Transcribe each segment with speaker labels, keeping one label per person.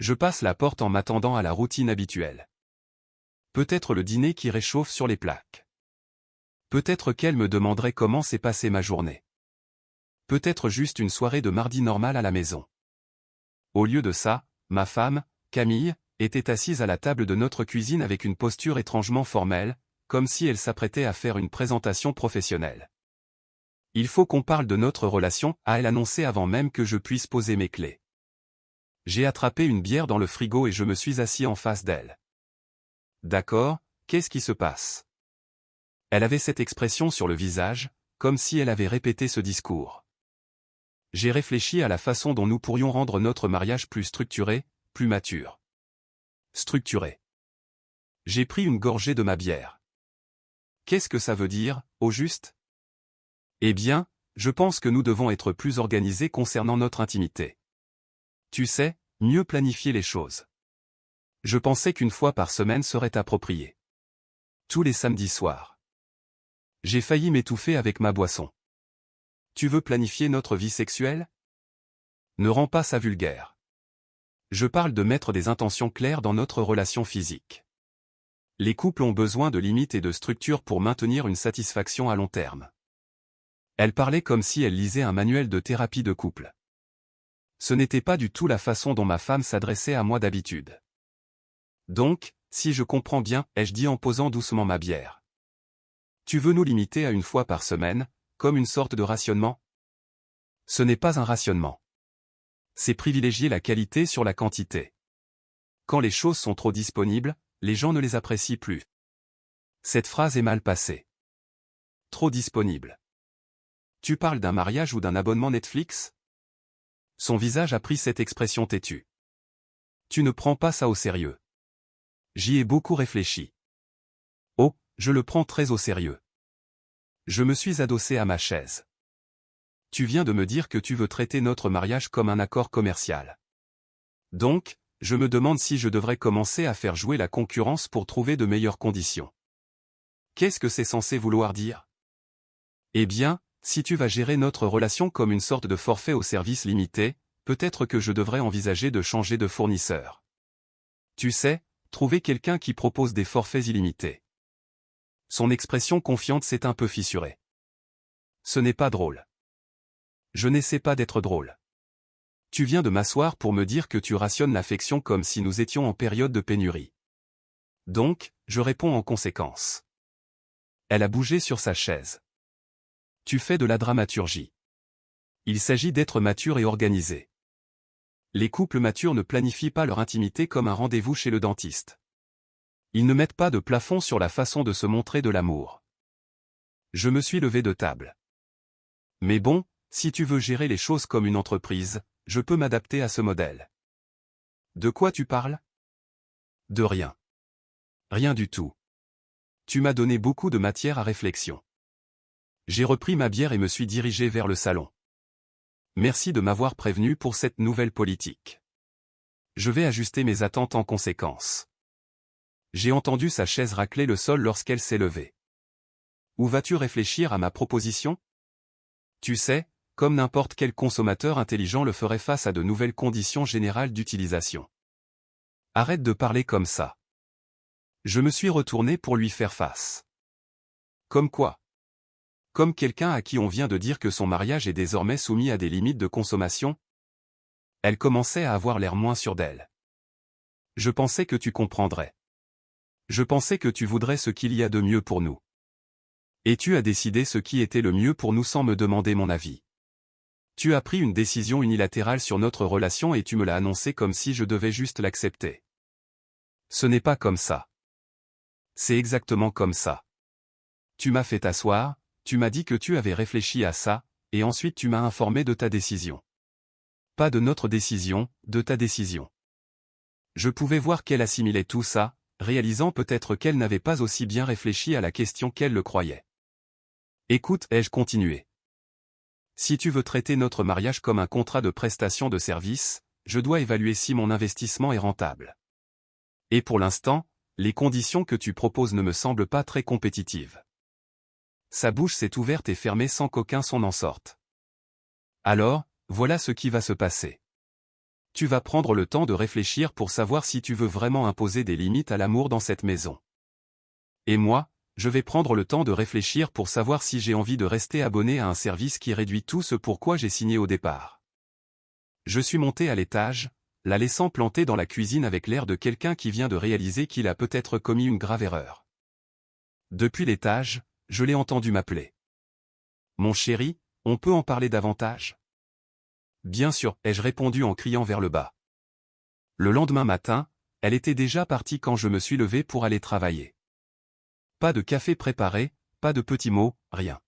Speaker 1: Je passe la porte en m'attendant à la routine habituelle. Peut-être le dîner qui réchauffe sur les plaques. Peut-être qu'elle me demanderait comment s'est passée ma journée. Peut-être juste une soirée de mardi normale à la maison. Au lieu de ça, ma femme, Camille, était assise à la table de notre cuisine avec une posture étrangement formelle, comme si elle s'apprêtait à faire une présentation professionnelle. Il faut qu'on parle de notre relation, a-t-elle annoncé avant même que je puisse poser mes clés. J'ai attrapé une bière dans le frigo et je me suis assis en face d'elle. D'accord, qu'est-ce qui se passe? Elle avait cette expression sur le visage, comme si elle avait répété ce discours. J'ai réfléchi à la façon dont nous pourrions rendre notre mariage plus structuré, plus mature. Structuré. J'ai pris une gorgée de ma bière. Qu'est-ce que ça veut dire, au juste? Eh bien, je pense que nous devons être plus organisés concernant notre intimité. Tu sais, mieux planifier les choses. Je pensais qu'une fois par semaine serait approprié. Tous les samedis soirs. J'ai failli m'étouffer avec ma boisson. Tu veux planifier notre vie sexuelle? Ne rends pas ça vulgaire. Je parle de mettre des intentions claires dans notre relation physique. Les couples ont besoin de limites et de structures pour maintenir une satisfaction à long terme. Elle parlait comme si elle lisait un manuel de thérapie de couple. Ce n'était pas du tout la façon dont ma femme s'adressait à moi d'habitude. Donc, si je comprends bien, ai-je dit en posant doucement ma bière. Tu veux nous limiter à une fois par semaine, comme une sorte de rationnement? Ce n'est pas un rationnement. C'est privilégier la qualité sur la quantité. Quand les choses sont trop disponibles, les gens ne les apprécient plus. Cette phrase est mal passée. Trop disponible. Tu parles d'un mariage ou d'un abonnement Netflix? Son visage a pris cette expression têtue. Tu ne prends pas ça au sérieux. J'y ai beaucoup réfléchi. Oh, je le prends très au sérieux. Je me suis adossé à ma chaise. Tu viens de me dire que tu veux traiter notre mariage comme un accord commercial. Donc, je me demande si je devrais commencer à faire jouer la concurrence pour trouver de meilleures conditions. Qu'est-ce que c'est censé vouloir dire? Eh bien, si tu vas gérer notre relation comme une sorte de forfait au service limité, peut-être que je devrais envisager de changer de fournisseur. Tu sais, trouver quelqu'un qui propose des forfaits illimités. Son expression confiante s'est un peu fissurée. Ce n'est pas drôle. Je n'essaie pas d'être drôle. Tu viens de m'asseoir pour me dire que tu rationnes l'affection comme si nous étions en période de pénurie. Donc, je réponds en conséquence. Elle a bougé sur sa chaise. Tu fais de la dramaturgie. Il s'agit d'être mature et organisé. Les couples matures ne planifient pas leur intimité comme un rendez-vous chez le dentiste. Ils ne mettent pas de plafond sur la façon de se montrer de l'amour. Je me suis levé de table. Mais bon, si tu veux gérer les choses comme une entreprise, je peux m'adapter à ce modèle. De quoi tu parles? De rien. Rien du tout. Tu m'as donné beaucoup de matière à réflexion. J'ai repris ma bière et me suis dirigé vers le salon. Merci de m'avoir prévenu pour cette nouvelle politique. Je vais ajuster mes attentes en conséquence. J'ai entendu sa chaise racler le sol lorsqu'elle s'est levée. Où vas-tu réfléchir à ma proposition? Tu sais, comme n'importe quel consommateur intelligent le ferait face à de nouvelles conditions générales d'utilisation. Arrête de parler comme ça. Je me suis retourné pour lui faire face. Comme quoi? Comme quelqu'un à qui on vient de dire que son mariage est désormais soumis à des limites de consommation? Elle commençait à avoir l'air moins sûre d'elle. Je pensais que tu comprendrais. Je pensais que tu voudrais ce qu'il y a de mieux pour nous. Et tu as décidé ce qui était le mieux pour nous sans me demander mon avis. Tu as pris une décision unilatérale sur notre relation et tu me l'as annoncé comme si je devais juste l'accepter. Ce n'est pas comme ça. C'est exactement comme ça. Tu m'as fait t'asseoir, tu m'as dit que tu avais réfléchi à ça, et ensuite tu m'as informé de ta décision. Pas de notre décision, de ta décision. Je pouvais voir qu'elle assimilait tout ça, réalisant peut-être qu'elle n'avait pas aussi bien réfléchi à la question qu'elle le croyait. Écoute, ai-je continué. Si tu veux traiter notre mariage comme un contrat de prestation de service, je dois évaluer si mon investissement est rentable. Et pour l'instant, les conditions que tu proposes ne me semblent pas très compétitives. Sa bouche s'est ouverte et fermée sans qu'aucun son n'en sorte. Alors, voilà ce qui va se passer. Tu vas prendre le temps de réfléchir pour savoir si tu veux vraiment imposer des limites à l'amour dans cette maison. Et moi, je vais prendre le temps de réfléchir pour savoir si j'ai envie de rester abonné à un service qui réduit tout ce pourquoi j'ai signé au départ. Je suis monté à l'étage, la laissant plantée dans la cuisine avec l'air de quelqu'un qui vient de réaliser qu'il a peut-être commis une grave erreur. Depuis l'étage, je l'ai entendu m'appeler. Mon chéri, on peut en parler davantage? Bien sûr, ai-je répondu en criant vers le bas. Le lendemain matin, elle était déjà partie quand je me suis levé pour aller travailler. Pas de café préparé, pas de petits mots, rien.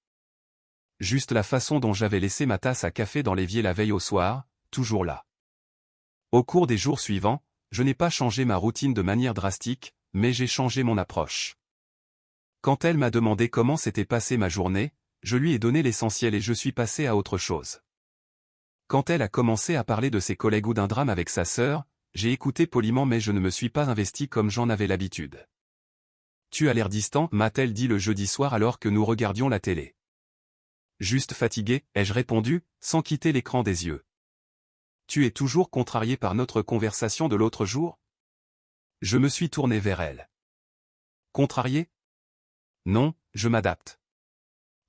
Speaker 1: Juste la façon dont j'avais laissé ma tasse à café dans l'évier la veille au soir, toujours là. Au cours des jours suivants, je n'ai pas changé ma routine de manière drastique, mais j'ai changé mon approche. Quand elle m'a demandé comment s'était passée ma journée, je lui ai donné l'essentiel et je suis passé à autre chose. Quand elle a commencé à parler de ses collègues ou d'un drame avec sa sœur, j'ai écouté poliment mais je ne me suis pas investi comme j'en avais l'habitude. Tu as l'air distant, m'a-t-elle dit le jeudi soir alors que nous regardions la télé. Juste fatigué, ai-je répondu, sans quitter l'écran des yeux. Tu es toujours contrarié par notre conversation de l'autre jour? Je me suis tourné vers elle. Contrarié? Non, je m'adapte.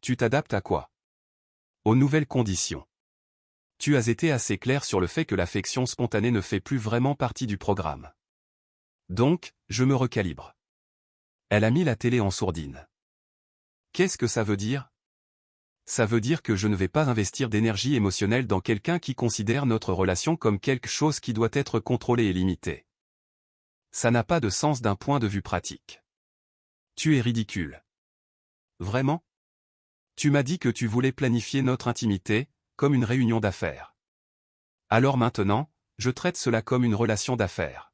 Speaker 1: Tu t'adaptes à quoi? Aux nouvelles conditions. Tu as été assez clair sur le fait que l'affection spontanée ne fait plus vraiment partie du programme. Donc, je me recalibre. Elle a mis la télé en sourdine. Qu'est-ce que ça veut dire? Ça veut dire que je ne vais pas investir d'énergie émotionnelle dans quelqu'un qui considère notre relation comme quelque chose qui doit être contrôlé et limité. Ça n'a pas de sens d'un point de vue pratique. Tu es ridicule. Vraiment? Tu m'as dit que tu voulais planifier notre intimité, comme une réunion d'affaires. Alors maintenant, je traite cela comme une relation d'affaires.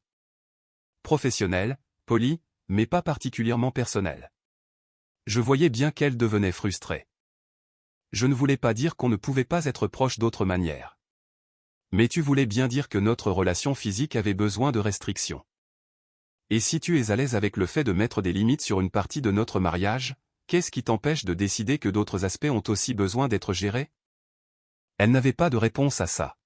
Speaker 1: Professionnelle, polie, mais pas particulièrement personnelle. Je voyais bien qu'elle devenait frustrée. Je ne voulais pas dire qu'on ne pouvait pas être proche d'autre manière. Mais tu voulais bien dire que notre relation physique avait besoin de restrictions. Et si tu es à l'aise avec le fait de mettre des limites sur une partie de notre mariage, qu'est-ce qui t'empêche de décider que d'autres aspects ont aussi besoin d'être gérés? Elle n'avait pas de réponse à ça.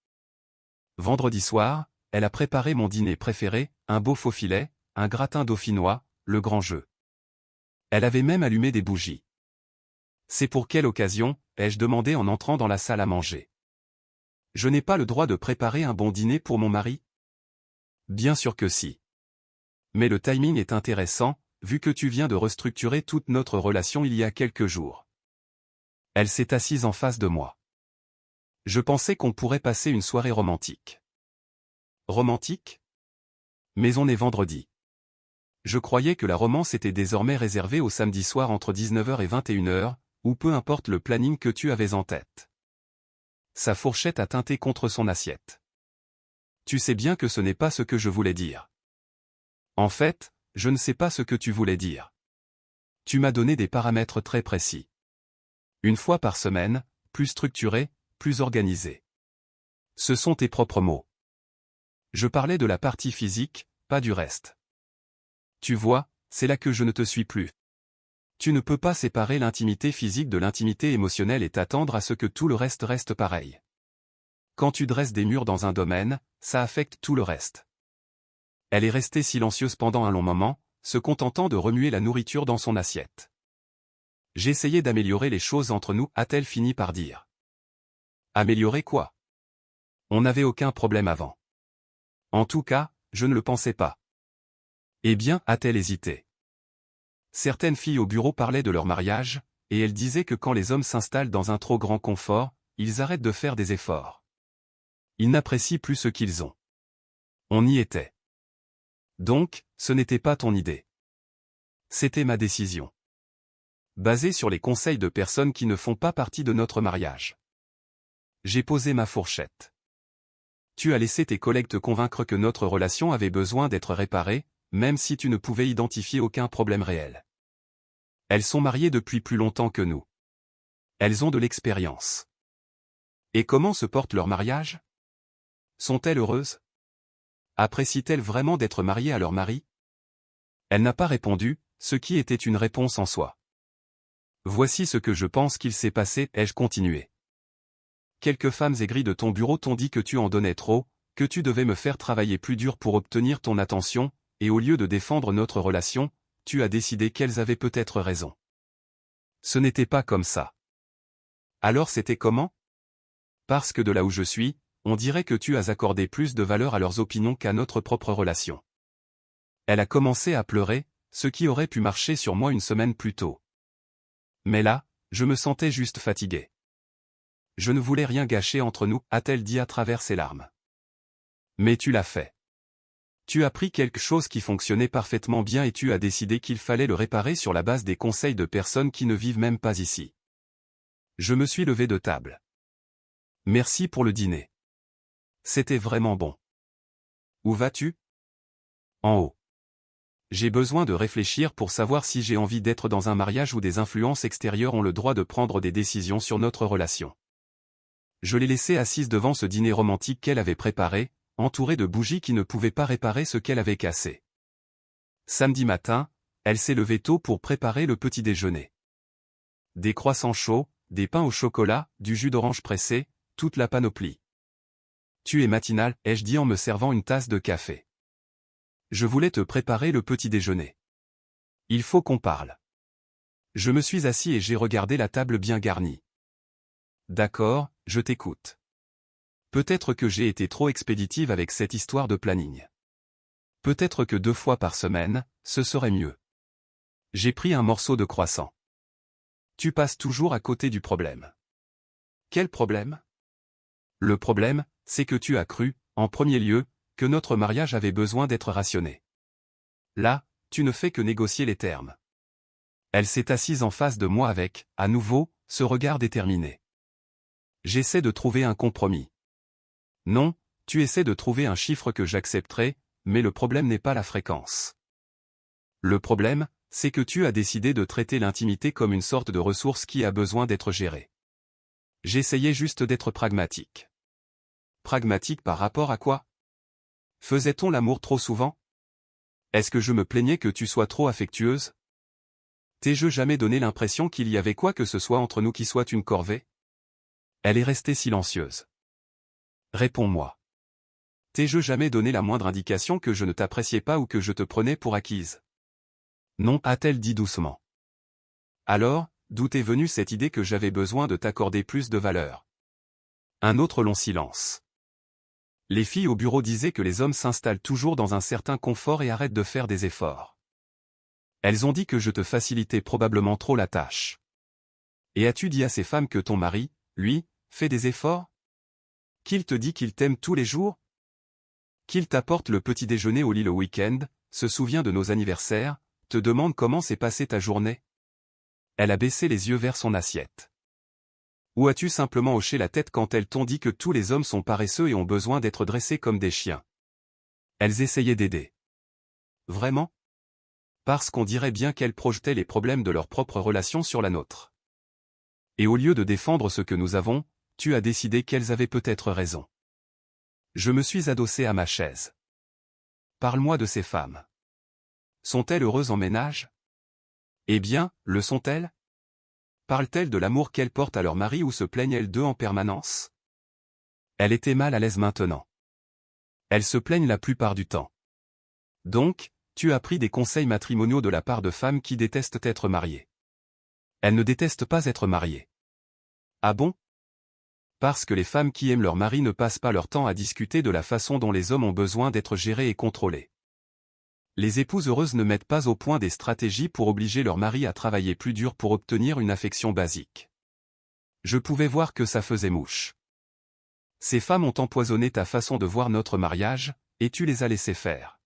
Speaker 1: Vendredi soir, elle a préparé mon dîner préféré, un beau faux filet, un gratin dauphinois, le grand jeu. Elle avait même allumé des bougies. C'est pour quelle occasion, ai-je demandé en entrant dans la salle à manger. Je n'ai pas le droit de préparer un bon dîner pour mon mari? Bien sûr que si. Mais le timing est intéressant, vu que tu viens de restructurer toute notre relation il y a quelques jours. Elle s'est assise en face de moi. Je pensais qu'on pourrait passer une soirée romantique. Romantique? Mais on est vendredi. Je croyais que la romance était désormais réservée au samedi soir entre 19h et 21h, ou peu importe le planning que tu avais en tête. Sa fourchette a teinté contre son assiette. Tu sais bien que ce n'est pas ce que je voulais dire. En fait, je ne sais pas ce que tu voulais dire. Tu m'as donné des paramètres très précis. Une fois par semaine, plus structuré, plus organisé. Ce sont tes propres mots. Je parlais de la partie physique, pas du reste. Tu vois, c'est là que je ne te suis plus. Tu ne peux pas séparer l'intimité physique de l'intimité émotionnelle et t'attendre à ce que tout le reste reste pareil. Quand tu dresses des murs dans un domaine, ça affecte tout le reste. Elle est restée silencieuse pendant un long moment, se contentant de remuer la nourriture dans son assiette. J'essayais d'améliorer les choses entre nous, a-t-elle fini par dire. Améliorer quoi? On n'avait aucun problème avant. En tout cas, je ne le pensais pas. Eh bien, a-t-elle hésité? Certaines filles au bureau parlaient de leur mariage, et elles disaient que quand les hommes s'installent dans un trop grand confort, ils arrêtent de faire des efforts. Ils n'apprécient plus ce qu'ils ont. On y était. Donc, ce n'était pas ton idée. C'était ma décision. Basée sur les conseils de personnes qui ne font pas partie de notre mariage. J'ai posé ma fourchette. Tu as laissé tes collègues te convaincre que notre relation avait besoin d'être réparée, même si tu ne pouvais identifier aucun problème réel. Elles sont mariées depuis plus longtemps que nous. Elles ont de l'expérience. Et comment se porte leur mariage? Sont-elles heureuses? Apprécient-elles vraiment d'être mariées à leur mari? Elle n'a pas répondu, ce qui était une réponse en soi. Voici ce que je pense qu'il s'est passé, ai-je continué. Quelques femmes aigries de ton bureau t'ont dit que tu en donnais trop, que tu devais me faire travailler plus dur pour obtenir ton attention, et au lieu de défendre notre relation, tu as décidé qu'elles avaient peut-être raison. Ce n'était pas comme ça. Alors c'était comment? Parce que de là où je suis, on dirait que tu as accordé plus de valeur à leurs opinions qu'à notre propre relation. Elle a commencé à pleurer, ce qui aurait pu marcher sur moi une semaine plus tôt. Mais là, je me sentais juste fatigué. Je ne voulais rien gâcher entre nous, a-t-elle dit à travers ses larmes. Mais tu l'as fait. Tu as pris quelque chose qui fonctionnait parfaitement bien et tu as décidé qu'il fallait le réparer sur la base des conseils de personnes qui ne vivent même pas ici. Je me suis levé de table. Merci pour le dîner. C'était vraiment bon. Où vas-tu? En haut. J'ai besoin de réfléchir pour savoir si j'ai envie d'être dans un mariage où des influences extérieures ont le droit de prendre des décisions sur notre relation. Je l'ai laissée assise devant ce dîner romantique qu'elle avait préparé, entourée de bougies qui ne pouvaient pas réparer ce qu'elle avait cassé. Samedi matin, elle s'est levée tôt pour préparer le petit déjeuner. Des croissants chauds, des pains au chocolat, du jus d'orange pressé, toute la panoplie. Tu es matinale, ai-je dit en me servant une tasse de café. Je voulais te préparer le petit déjeuner. Il faut qu'on parle. Je me suis assis et j'ai regardé la table bien garnie. D'accord, je t'écoute. Peut-être que j'ai été trop expéditive avec cette histoire de planning. Peut-être que 2 fois par semaine, ce serait mieux. J'ai pris un morceau de croissant. Tu passes toujours à côté du problème. Quel problème? Le problème, c'est que tu as cru, en premier lieu, que notre mariage avait besoin d'être rationné. Là, tu ne fais que négocier les termes. Elle s'est assise en face de moi avec, à nouveau, ce regard déterminé. J'essaie de trouver un compromis. Non, tu essaies de trouver un chiffre que j'accepterai, mais le problème n'est pas la fréquence. Le problème, c'est que tu as décidé de traiter l'intimité comme une sorte de ressource qui a besoin d'être gérée. J'essayais juste d'être pragmatique. Pragmatique par rapport à quoi? Faisait-on l'amour trop souvent? Est-ce que je me plaignais que tu sois trop affectueuse? T'ai-je jamais donné l'impression qu'il y avait quoi que ce soit entre nous qui soit une corvée? Elle est restée silencieuse. Réponds-moi. T'ai-je jamais donné la moindre indication que je ne t'appréciais pas ou que je te prenais pour acquise? Non, a-t-elle dit doucement. Alors, d'où est venue cette idée que j'avais besoin de t'accorder plus de valeur? Un autre long silence. Les filles au bureau disaient que les hommes s'installent toujours dans un certain confort et arrêtent de faire des efforts. Elles ont dit que je te facilitais probablement trop la tâche. Et as-tu dit à ces femmes que ton mari, lui, fait des efforts? Qu'il te dit qu'il t'aime tous les jours? Qu'il t'apporte le petit déjeuner au lit le week-end, se souvient de nos anniversaires, te demande comment s'est passée ta journée? Elle a baissé les yeux vers son assiette. Ou as-tu simplement hoché la tête quand elles t'ont dit que tous les hommes sont paresseux et ont besoin d'être dressés comme des chiens? Elles essayaient d'aider. Vraiment? Parce qu'on dirait bien qu'elles projetaient les problèmes de leur propre relation sur la nôtre. Et au lieu de défendre ce que nous avons, tu as décidé qu'elles avaient peut-être raison. Je me suis adossé à ma chaise. Parle-moi de ces femmes. Sont-elles heureuses en ménage? Eh bien, le sont-elles? Parlent-elles de l'amour qu'elles portent à leur mari ou se plaignent-elles d'eux en permanence? Elle était mal à l'aise maintenant. Elles se plaignent la plupart du temps. Donc, tu as pris des conseils matrimoniaux de la part de femmes qui détestent être mariées. Elles ne détestent pas être mariées. Ah bon? Parce que les femmes qui aiment leur mari ne passent pas leur temps à discuter de la façon dont les hommes ont besoin d'être gérés et contrôlés. Les épouses heureuses ne mettent pas au point des stratégies pour obliger leur mari à travailler plus dur pour obtenir une affection basique. Je pouvais voir que ça faisait mouche. Ces femmes ont empoisonné ta façon de voir notre mariage, et tu les as laissées faire.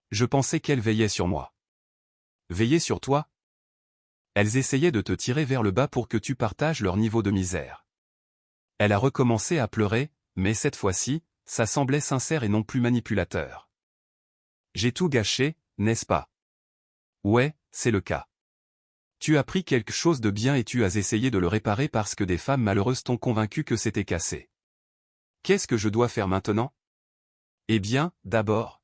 Speaker 1: Je pensais qu'elles veillaient sur moi. Veiller sur toi? Elles essayaient de te tirer vers le bas pour que tu partages leur niveau de misère. Elle a recommencé à pleurer, mais cette fois-ci, ça semblait sincère et non plus manipulateur. J'ai tout gâché, n'est-ce pas? Ouais, c'est le cas. Tu as pris quelque chose de bien et tu as essayé de le réparer parce que des femmes malheureuses t'ont convaincu que c'était cassé. Qu'est-ce que je dois faire maintenant? Eh bien, d'abord,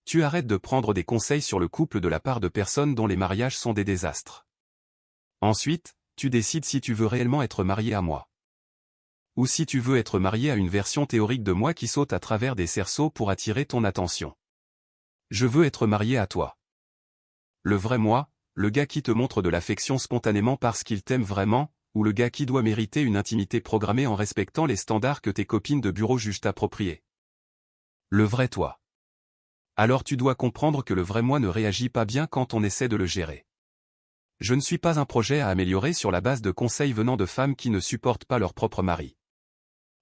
Speaker 1: tu arrêtes de prendre des conseils sur le couple de la part de personnes dont les mariages sont des désastres. Ensuite, tu décides si tu veux réellement être marié à moi. Ou si tu veux être marié à une version théorique de moi qui saute à travers des cerceaux pour attirer ton attention. Je veux être marié à toi. Le vrai moi, le gars qui te montre de l'affection spontanément parce qu'il t'aime vraiment, ou le gars qui doit mériter une intimité programmée en respectant les standards que tes copines de bureau jugent appropriés. Le vrai toi. Alors tu dois comprendre que le vrai moi ne réagit pas bien quand on essaie de le gérer. Je ne suis pas un projet à améliorer sur la base de conseils venant de femmes qui ne supportent pas leur propre mari.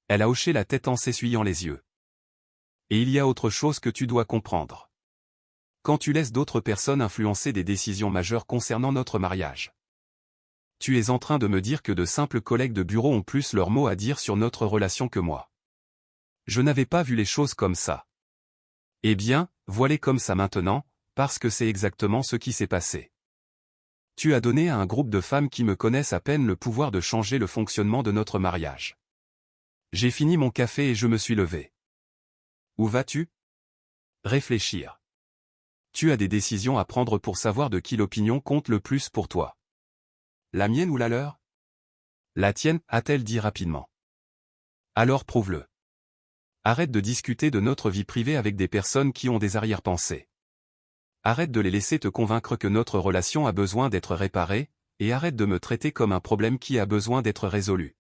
Speaker 1: Elle a hoché la tête en s'essuyant les yeux. Et il y a autre chose que tu dois comprendre. Quand tu laisses d'autres personnes influencer des décisions majeures concernant notre mariage. Tu es en train de me dire que de simples collègues de bureau ont plus leur mot à dire sur notre relation que moi. Je n'avais pas vu les choses comme ça. Eh bien, voilà comme ça maintenant, parce que c'est exactement ce qui s'est passé. Tu as donné à un groupe de femmes qui me connaissent à peine le pouvoir de changer le fonctionnement de notre mariage. J'ai fini mon café et je me suis levé. Où vas-tu? Réfléchir. Tu as des décisions à prendre pour savoir de qui l'opinion compte le plus pour toi. La mienne ou la leur? La tienne, a-t-elle dit rapidement. Alors prouve-le. Arrête de discuter de notre vie privée avec des personnes qui ont des arrière-pensées. Arrête de les laisser te convaincre que notre relation a besoin d'être réparée, et arrête de me traiter comme un problème qui a besoin d'être résolu.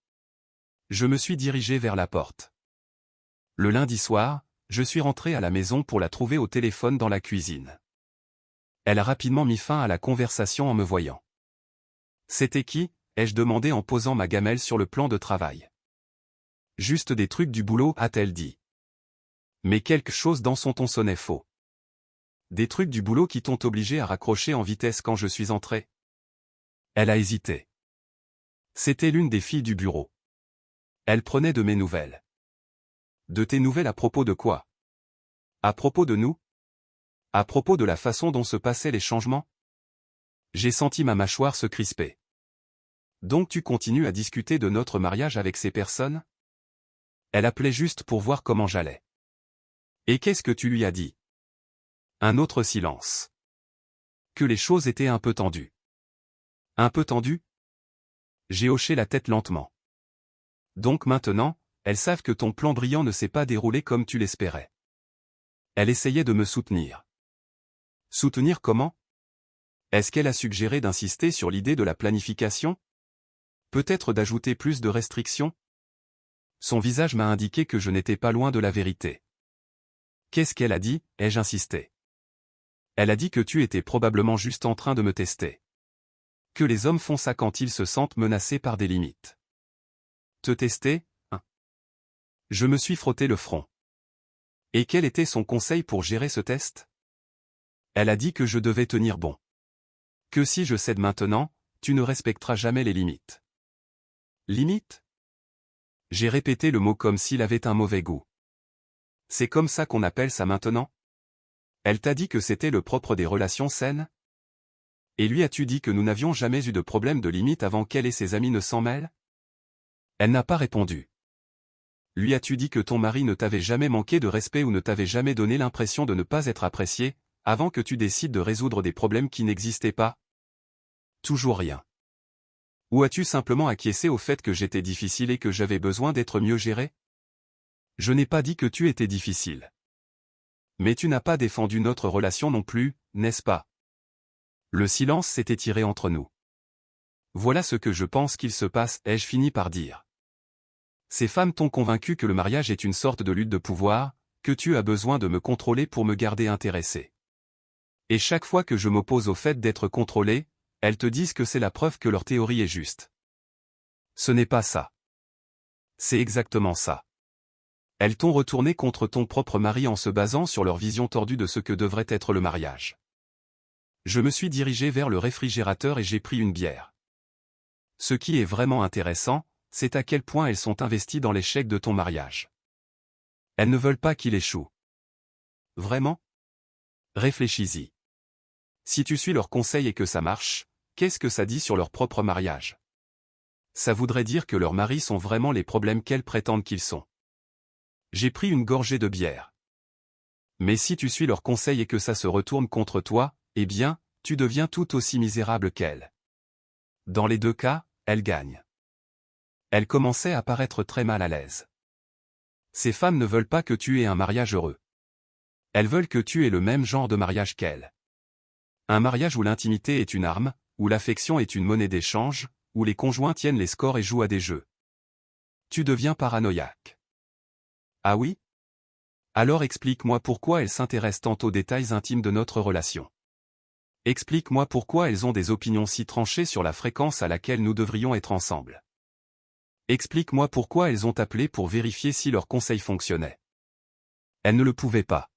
Speaker 1: Je me suis dirigé vers la porte. Le lundi soir, je suis rentré à la maison pour la trouver au téléphone dans la cuisine. Elle a rapidement mis fin à la conversation en me voyant. C'était qui? Ai-je demandé en posant ma gamelle sur le plan de travail. Juste des trucs du boulot, a-t-elle dit. Mais quelque chose dans son ton sonnait faux. Des trucs du boulot qui t'ont obligé à raccrocher en vitesse quand je suis entré. Elle a hésité. C'était l'une des filles du bureau. Elle prenait de mes nouvelles. De tes nouvelles à propos de quoi? À propos de nous? À propos de la façon dont se passaient les changements? J'ai senti ma mâchoire se crisper. Donc tu continues à discuter de notre mariage avec ces personnes? Elle appelait juste pour voir comment j'allais. Et qu'est-ce que tu lui as dit? Un autre silence. Que les choses étaient un peu tendues. Un peu tendues? J'ai hoché la tête lentement. Donc maintenant, elles savent que ton plan brillant ne s'est pas déroulé comme tu l'espérais. Elle essayait de me soutenir. Soutenir comment? Est-ce qu'elle a suggéré d'insister sur l'idée de la planification? Peut-être d'ajouter plus de restrictions? Son visage m'a indiqué que je n'étais pas loin de la vérité. Qu'est-ce qu'elle a dit? Ai-je insisté. Elle a dit que tu étais probablement juste en train de me tester. Que les hommes font ça quand ils se sentent menacés par des limites. Te tester, hein? Je me suis frotté le front. Et quel était son conseil pour gérer ce test? Elle a dit que je devais tenir bon. Que si je cède maintenant, tu ne respecteras jamais les limites. Limites? J'ai répété le mot comme s'il avait un mauvais goût. C'est comme ça qu'on appelle ça maintenant? Elle t'a dit que c'était le propre des relations saines? Et lui as-tu dit que nous n'avions jamais eu de problème de limite avant qu'elle et ses amis ne s'en mêlent? Elle n'a pas répondu. Lui as-tu dit que ton mari ne t'avait jamais manqué de respect ou ne t'avait jamais donné l'impression de ne pas être apprécié, avant que tu décides de résoudre des problèmes qui n'existaient pas? Toujours rien. Ou as-tu simplement acquiescé au fait que j'étais difficile et que j'avais besoin d'être mieux géré? Je n'ai pas dit que tu étais difficile. Mais tu n'as pas défendu notre relation non plus, n'est-ce pas? Le silence s'est étiré entre nous. Voilà ce que je pense qu'il se passe, ai-je fini par dire. Ces femmes t'ont convaincu que le mariage est une sorte de lutte de pouvoir, que tu as besoin de me contrôler pour me garder intéressé. Et chaque fois que je m'oppose au fait d'être contrôlé, elles te disent que c'est la preuve que leur théorie est juste. Ce n'est pas ça. C'est exactement ça. Elles t'ont retourné contre ton propre mari en se basant sur leur vision tordue de ce que devrait être le mariage. Je me suis dirigé vers le réfrigérateur et j'ai pris une bière. Ce qui est vraiment intéressant, c'est à quel point elles sont investies dans l'échec de ton mariage. Elles ne veulent pas qu'il échoue. Vraiment? Réfléchis-y. Si tu suis leurs conseils et que ça marche, qu'est-ce que ça dit sur leur propre mariage? Ça voudrait dire que leurs maris sont vraiment les problèmes qu'elles prétendent qu'ils sont. J'ai pris une gorgée de bière. Mais si tu suis leurs conseils et que ça se retourne contre toi, eh bien, tu deviens tout aussi misérable qu'elles. Dans les deux cas, elles gagnent. Elle commençait à paraître très mal à l'aise. Ces femmes ne veulent pas que tu aies un mariage heureux. Elles veulent que tu aies le même genre de mariage qu'elles. Un mariage où l'intimité est une arme, où l'affection est une monnaie d'échange, où les conjoints tiennent les scores et jouent à des jeux. Tu deviens paranoïaque. Ah oui? Alors explique-moi pourquoi elles s'intéressent tant aux détails intimes de notre relation. Explique-moi pourquoi elles ont des opinions si tranchées sur la fréquence à laquelle nous devrions être ensemble. Explique-moi pourquoi elles ont appelé pour vérifier si leurs conseils fonctionnaient. Elles ne le pouvaient pas.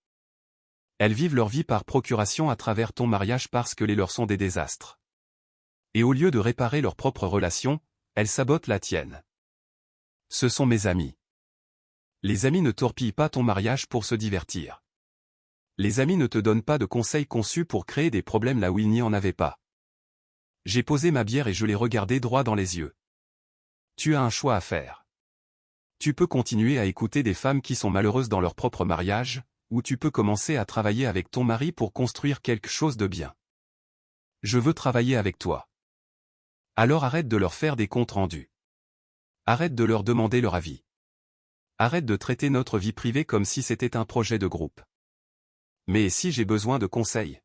Speaker 1: Elles vivent leur vie par procuration à travers ton mariage parce que les leurs sont des désastres. Et au lieu de réparer leur propre relation, elles sabotent la tienne. Ce sont mes amis. Les amis ne torpillent pas ton mariage pour se divertir. Les amis ne te donnent pas de conseils conçus pour créer des problèmes là où il n'y en avait pas. J'ai posé ma bière et je l'ai regardé droit dans les yeux. Tu as un choix à faire. Tu peux continuer à écouter des femmes qui sont malheureuses dans leur propre mariage, ou tu peux commencer à travailler avec ton mari pour construire quelque chose de bien. Je veux travailler avec toi. Alors arrête de leur faire des comptes rendus. Arrête de leur demander leur avis. Arrête de traiter notre vie privée comme si c'était un projet de groupe. Mais si j'ai besoin de conseils?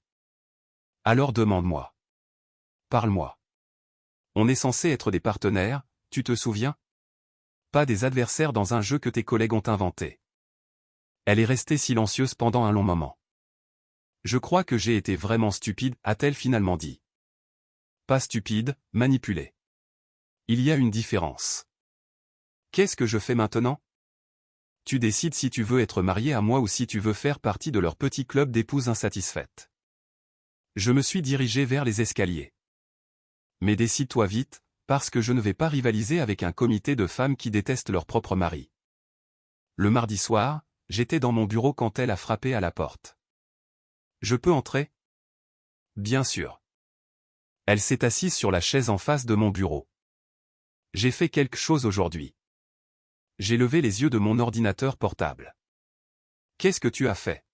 Speaker 1: Alors demande-moi. Parle-moi. On est censé être des partenaires, tu te souviens? Pas des adversaires dans un jeu que tes collègues ont inventé. Elle est restée silencieuse pendant un long moment. Je crois que j'ai été vraiment stupide, a-t-elle finalement dit. Pas stupide, manipulée. Il y a une différence. Qu'est-ce que je fais maintenant? Tu décides si tu veux être marié à moi ou si tu veux faire partie de leur petit club d'épouses insatisfaites. Je me suis dirigé vers les escaliers. Mais décide-toi vite, parce que je ne vais pas rivaliser avec un comité de femmes qui détestent leur propre mari. Le mardi soir, j'étais dans mon bureau quand elle a frappé à la porte. Je peux entrer? Bien sûr. Elle s'est assise sur la chaise en face de mon bureau. J'ai fait quelque chose aujourd'hui. J'ai levé les yeux de mon ordinateur portable. Qu'est-ce que tu as fait?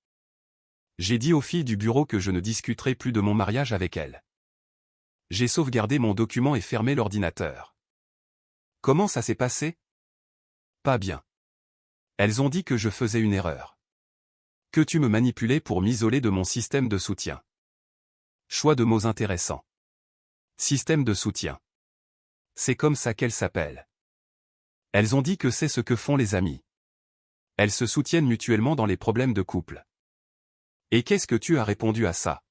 Speaker 1: J'ai dit aux filles du bureau que je ne discuterai plus de mon mariage avec elles. J'ai sauvegardé mon document et fermé l'ordinateur. Comment ça s'est passé? Pas bien. Elles ont dit que je faisais une erreur. Que tu me manipulais pour m'isoler de mon système de soutien. Choix de mots intéressants. Système de soutien. C'est comme ça qu'elle s'appelle. Elles ont dit que c'est ce que font les amis. Elles se soutiennent mutuellement dans les problèmes de couple. Et qu'est-ce que tu as répondu à ça?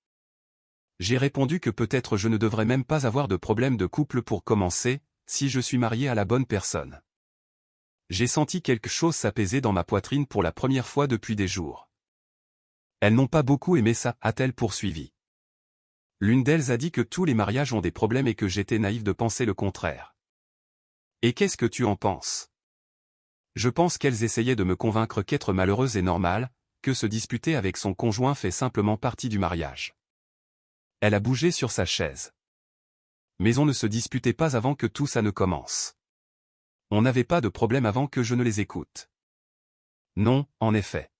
Speaker 1: J'ai répondu que peut-être je ne devrais même pas avoir de problème de couple pour commencer, si je suis marié à la bonne personne. J'ai senti quelque chose s'apaiser dans ma poitrine pour la première fois depuis des jours. Elles n'ont pas beaucoup aimé ça, a-t-elle poursuivi. L'une d'elles a dit que tous les mariages ont des problèmes et que j'étais naïf de penser le contraire. Et qu'est-ce que tu en penses? Je pense qu'elles essayaient de me convaincre qu'être malheureuse est normal, que se disputer avec son conjoint fait simplement partie du mariage. Elle a bougé sur sa chaise. Mais on ne se disputait pas avant que tout ça ne commence. On n'avait pas de problème avant que je ne les écoute. Non, en effet.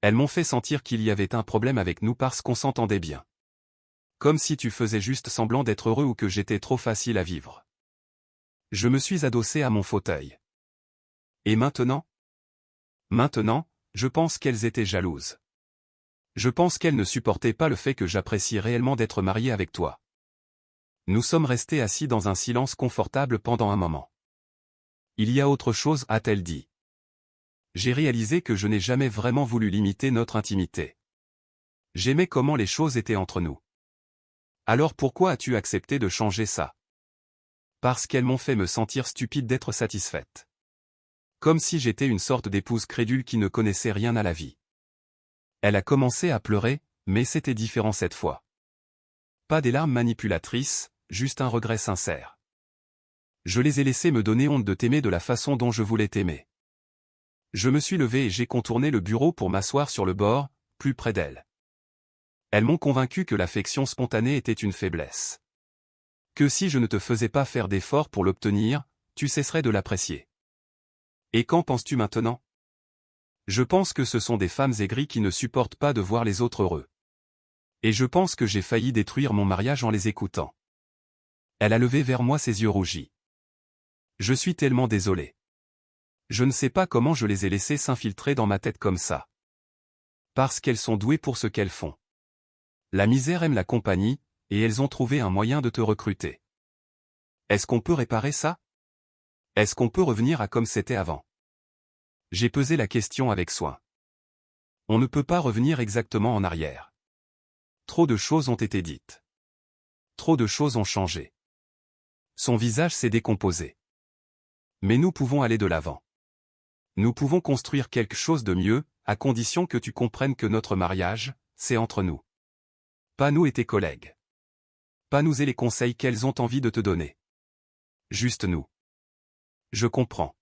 Speaker 1: Elles m'ont fait sentir qu'il y avait un problème avec nous parce qu'on s'entendait bien. Comme si tu faisais juste semblant d'être heureux ou que j'étais trop facile à vivre. Je me suis adossé à mon fauteuil. Et maintenant? Maintenant, je pense qu'elles étaient jalouses. Je pense qu'elles ne supportaient pas le fait que j'apprécie réellement d'être marié avec toi. Nous sommes restés assis dans un silence confortable pendant un moment. Il y a autre chose, a-t-elle dit. J'ai réalisé que je n'ai jamais vraiment voulu limiter notre intimité. J'aimais comment les choses étaient entre nous. Alors pourquoi as-tu accepté de changer ça? Parce qu'elles m'ont fait me sentir stupide d'être satisfaite. Comme si j'étais une sorte d'épouse crédule qui ne connaissait rien à la vie. Elle a commencé à pleurer, mais c'était différent cette fois. Pas des larmes manipulatrices, juste un regret sincère. Je les ai laissées me donner honte de t'aimer de la façon dont je voulais t'aimer. Je me suis levé et j'ai contourné le bureau pour m'asseoir sur le bord, plus près d'elle. Elles m'ont convaincu que l'affection spontanée était une faiblesse. Que si je ne te faisais pas faire d'efforts pour l'obtenir, tu cesserais de l'apprécier. Et qu'en penses-tu maintenant? Je pense que ce sont des femmes aigries qui ne supportent pas de voir les autres heureux. Et je pense que j'ai failli détruire mon mariage en les écoutant. Elle a levé vers moi ses yeux rougis. Je suis tellement désolé. Je ne sais pas comment je les ai laissées s'infiltrer dans ma tête comme ça. Parce qu'elles sont douées pour ce qu'elles font. La misère aime la compagnie, et elles ont trouvé un moyen de te recruter. Est-ce qu'on peut réparer ça? Est-ce qu'on peut revenir à comme c'était avant? J'ai pesé la question avec soin. On ne peut pas revenir exactement en arrière. Trop de choses ont été dites. Trop de choses ont changé. Son visage s'est décomposé. Mais nous pouvons aller de l'avant. Nous pouvons construire quelque chose de mieux, à condition que tu comprennes que notre mariage, c'est entre nous. Pas nous et tes collègues. Pas nous et les conseils qu'elles ont envie de te donner. Juste nous. Je comprends.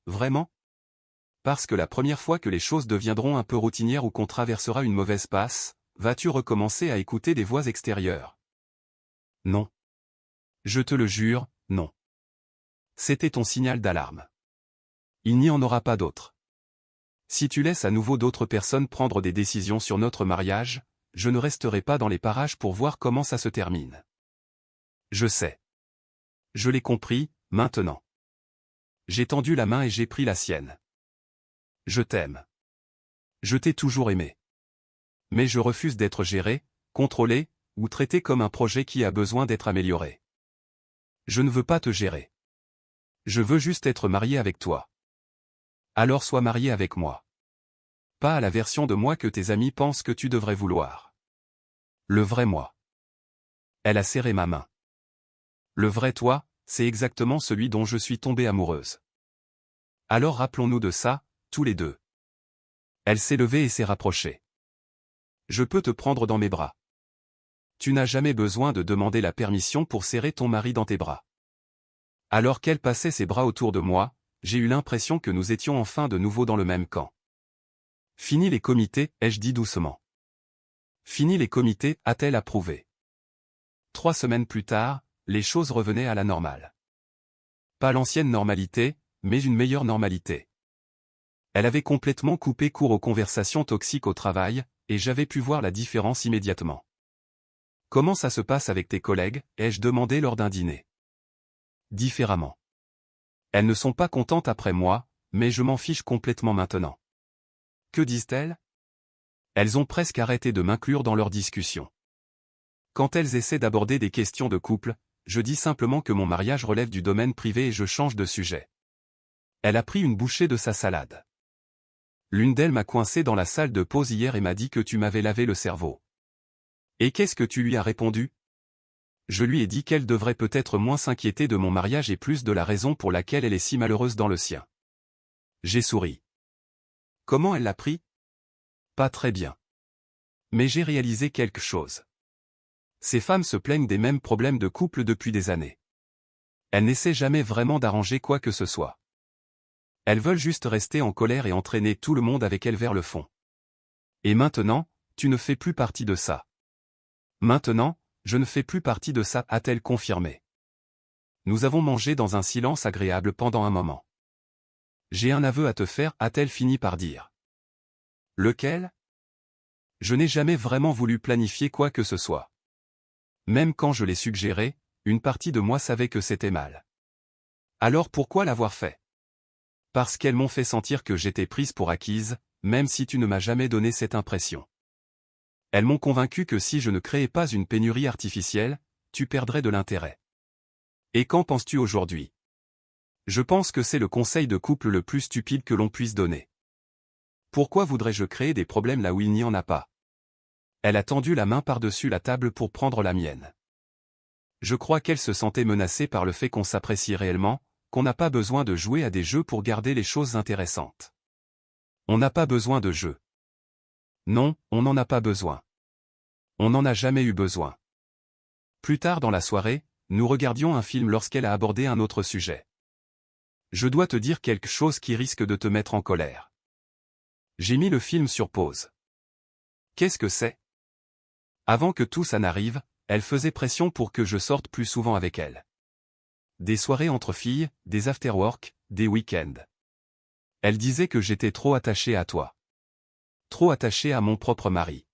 Speaker 1: Vraiment? Parce que la première fois que les choses deviendront un peu routinières ou qu'on traversera une mauvaise passe, vas-tu recommencer à écouter des voix extérieures? Non. Je te le jure, non. C'était ton signal d'alarme. Il n'y en aura pas d'autre. Si tu laisses à nouveau d'autres personnes prendre des décisions sur notre mariage, je ne resterai pas dans les parages pour voir comment ça se termine. Je sais. Je l'ai compris, maintenant. J'ai tendu la main et j'ai pris la sienne. Je t'aime. Je t'ai toujours aimé. Mais je refuse d'être géré, contrôlé, ou traité comme un projet qui a besoin d'être amélioré. Je ne veux pas te gérer. Je veux juste être marié avec toi. Alors sois marié avec moi. Pas à la version de moi que tes amis pensent que tu devrais vouloir. Le vrai moi. Elle a serré ma main. Le vrai toi, c'est exactement celui dont je suis tombée amoureuse. Alors rappelons-nous de ça, tous les deux. Elle s'est levée et s'est rapprochée. Je peux te prendre dans mes bras. Tu n'as jamais besoin de demander la permission pour serrer ton mari dans tes bras. Alors qu'elle passait ses bras autour de moi, j'ai eu l'impression que nous étions enfin de nouveau dans le même camp. Fini les comités, ai-je dit doucement. Fini les comités, a-t-elle approuvé. 3 semaines plus tard, les choses revenaient à la normale. Pas l'ancienne normalité, mais une meilleure normalité. Elle avait complètement coupé court aux conversations toxiques au travail, et j'avais pu voir la différence immédiatement. Comment ça se passe avec tes collègues, ai-je demandé lors d'un dîner. Différemment. Elles ne sont pas contentes après moi, mais je m'en fiche complètement maintenant. Que disent-elles? Elles ont presque arrêté de m'inclure dans leurs discussions. Quand elles essaient d'aborder des questions de couple, je dis simplement que mon mariage relève du domaine privé et je change de sujet. Elle a pris une bouchée de sa salade. L'une d'elles m'a coincé dans la salle de pause hier et m'a dit que tu m'avais lavé le cerveau. Et qu'est-ce que tu lui as répondu? Je lui ai dit qu'elle devrait peut-être moins s'inquiéter de mon mariage et plus de la raison pour laquelle elle est si malheureuse dans le sien. J'ai souri. Comment elle l'a pris? Pas très bien. Mais j'ai réalisé quelque chose. Ces femmes se plaignent des mêmes problèmes de couple depuis des années. Elles n'essaient jamais vraiment d'arranger quoi que ce soit. Elles veulent juste rester en colère et entraîner tout le monde avec elles vers le fond. Et maintenant, tu ne fais plus partie de ça. Maintenant, je ne fais plus partie de ça, a-t-elle confirmé. Nous avons mangé dans un silence agréable pendant un moment. J'ai un aveu à te faire, a-t-elle fini par dire. Lequel? Je n'ai jamais vraiment voulu planifier quoi que ce soit. Même quand je l'ai suggéré, une partie de moi savait que c'était mal. Alors pourquoi l'avoir fait? Parce qu'elles m'ont fait sentir que j'étais prise pour acquise, même si tu ne m'as jamais donné cette impression. Elles m'ont convaincu que si je ne créais pas une pénurie artificielle, tu perdrais de l'intérêt. Et qu'en penses-tu aujourd'hui? Je pense que c'est le conseil de couple le plus stupide que l'on puisse donner. Pourquoi voudrais-je créer des problèmes là où il n'y en a pas? Elle a tendu la main par-dessus la table pour prendre la mienne. Je crois qu'elle se sentait menacée par le fait qu'on s'apprécie réellement, qu'on n'a pas besoin de jouer à des jeux pour garder les choses intéressantes. On n'a pas besoin de jeux. Non, on n'en a pas besoin. On n'en a jamais eu besoin. Plus tard dans la soirée, nous regardions un film lorsqu'elle a abordé un autre sujet. Je dois te dire quelque chose qui risque de te mettre en colère. J'ai mis le film sur pause. Qu'est-ce que c'est? Avant que tout ça n'arrive, elle faisait pression pour que je sorte plus souvent avec elle. Des soirées entre filles, des after-work, des week-ends. Elle disait que j'étais trop attaché à toi. Trop attaché à mon propre mari.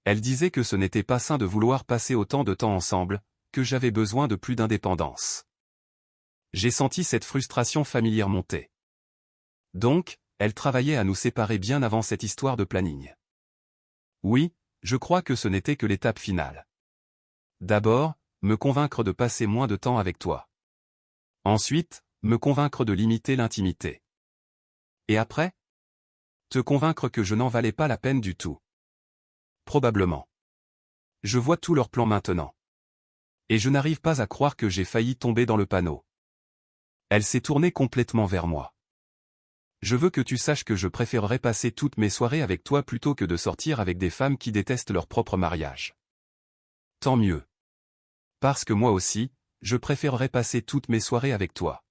Speaker 1: Elle disait que ce n'était pas sain de vouloir passer autant de temps ensemble, que j'avais besoin de plus d'indépendance. J'ai senti cette frustration familière monter. Donc, elle travaillait à nous séparer bien avant cette histoire de planning. Oui, je crois que ce n'était que l'étape finale. D'abord, me convaincre de passer moins de temps avec toi. Ensuite, me convaincre de limiter l'intimité. Et après? Te convaincre que je n'en valais pas la peine du tout. Probablement. Je vois tous leurs plans maintenant. Et je n'arrive pas à croire que j'ai failli tomber dans le panneau. Elle s'est tournée complètement vers moi. Je veux que tu saches que je préférerais passer toutes mes soirées avec toi plutôt que de sortir avec des femmes qui détestent leur propre mariage. Tant mieux. Parce que moi aussi, je préférerais passer toutes mes soirées avec toi.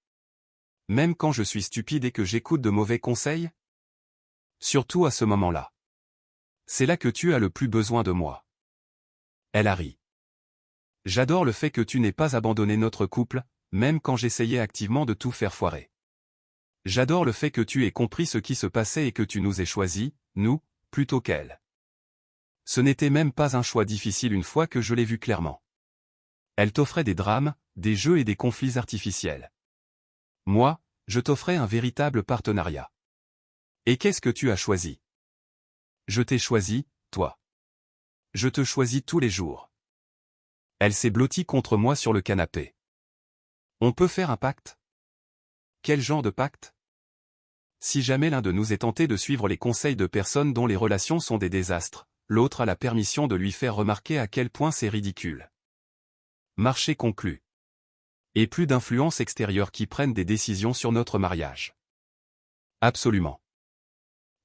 Speaker 1: Même quand je suis stupide et que j'écoute de mauvais conseils? Surtout à ce moment-là. C'est là que tu as le plus besoin de moi. Elle a ri. J'adore le fait que tu n'aies pas abandonné notre couple, même quand j'essayais activement de tout faire foirer. J'adore le fait que tu aies compris ce qui se passait et que tu nous aies choisis, nous, plutôt qu'elle. Ce n'était même pas un choix difficile une fois que je l'ai vu clairement. Elle t'offrait des drames, des jeux et des conflits artificiels. Moi, je t'offrais un véritable partenariat. Et qu'est-ce que tu as choisi? Je t'ai choisi, toi. Je te choisis tous les jours. Elle s'est blottie contre moi sur le canapé. On peut faire un pacte? Quel genre de pacte? Si jamais l'un de nous est tenté de suivre les conseils de personnes dont les relations sont des désastres, l'autre a la permission de lui faire remarquer à quel point c'est ridicule. Marché conclu. Et plus d'influences extérieures qui prennent des décisions sur notre mariage. Absolument.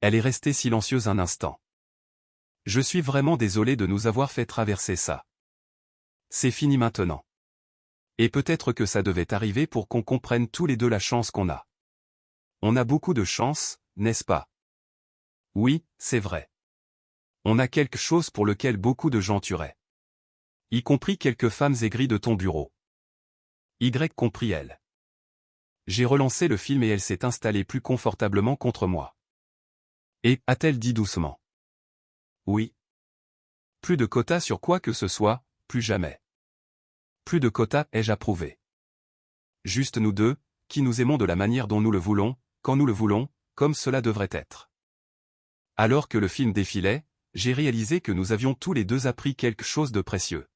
Speaker 1: Elle est restée silencieuse un instant. Je suis vraiment désolé de nous avoir fait traverser ça. C'est fini maintenant. Et peut-être que ça devait arriver pour qu'on comprenne tous les deux la chance qu'on a. On a beaucoup de chance, n'est-ce pas? Oui, c'est vrai. On a quelque chose pour lequel beaucoup de gens tueraient. Y compris quelques femmes aigries de ton bureau. Y compris elle. J'ai relancé le film et elle s'est installée plus confortablement contre moi. Et, a-t-elle dit doucement. Oui. Plus de quotas sur quoi que ce soit, plus jamais. Plus de quotas, ai-je approuvé. Juste nous deux, qui nous aimons de la manière dont nous le voulons, quand nous le voulons, comme cela devrait être. Alors que le film défilait, j'ai réalisé que nous avions tous les deux appris quelque chose de précieux.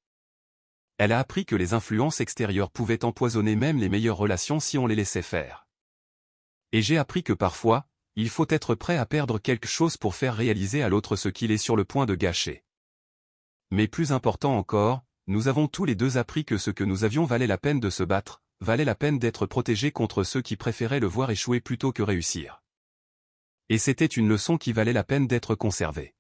Speaker 1: Elle a appris que les influences extérieures pouvaient empoisonner même les meilleures relations si on les laissait faire. Et j'ai appris que parfois, il faut être prêt à perdre quelque chose pour faire réaliser à l'autre ce qu'il est sur le point de gâcher. Mais plus important encore, nous avons tous les deux appris que ce que nous avions valait la peine de se battre, valait la peine d'être protégés contre ceux qui préféraient le voir échouer plutôt que réussir. Et c'était une leçon qui valait la peine d'être conservée.